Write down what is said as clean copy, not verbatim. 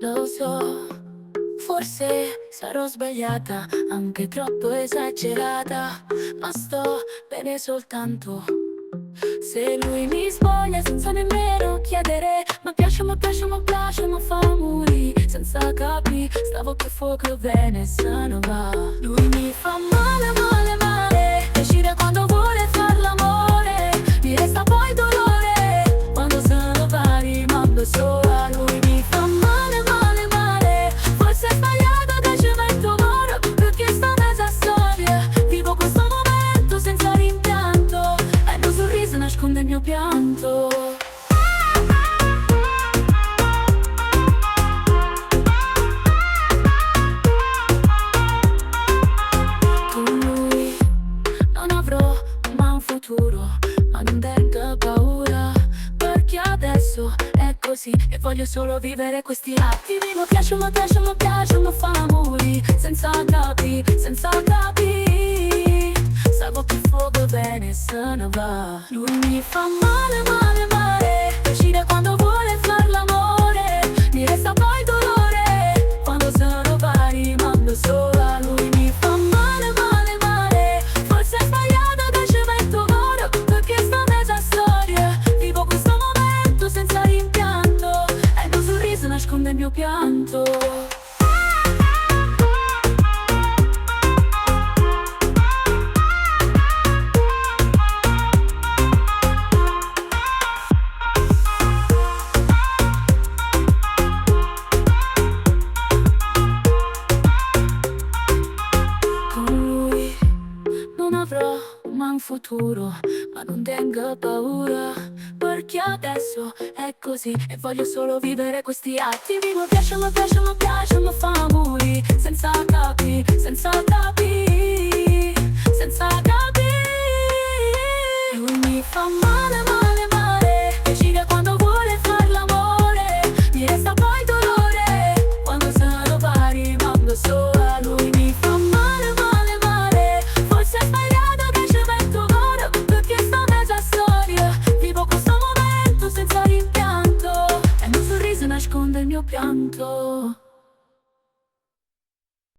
Lo so, forse sarò sbagliata, anche troppo esagerata, ma sto bene soltanto se lui mi spoglia senza nemmeno chiedere. Ma piace, ma piace, ma piace, ma fa morire senza capire. Stavo che fuoco bene se non va. Lui mi fa male, male, male. Decide quando vuole far l'amore. Mi resta poi dolore quando sono pari, ma lo so. A lui mi fa male, male, male. Forse è sbagliato che ci metto ora, perché sta mezza storia. Vivo questo momento senza rimpianto e il mio sorriso nasconde il mio pianto. Con lui non avrò mai un futuro, ma non tengo paura, perché adesso è così e voglio solo vivere questi attimi. Mi piace, mi piace, mi piace, mi fa morire senza capire, senza capire. Salvo che fuoco bene se ne va. Lui mi fa male, male, male. Decide quando vuole far l'amore. Mi resta poi dolore quando sono pari, ma lo so. A lui mi fa male, male, male. Forse è sbagliato che ci metto ora, perché sta mezza storia. Vivo questo momento senza rimpianto e il mio sorriso nasconde il mio pianto. Ma un futuro, ma non tengo paura, perché adesso è così e voglio solo vivere questi attimi. Mi piace, mi piace, mi piace, mi fa morire senza capire, senza capire, senza capire. Lui mi fa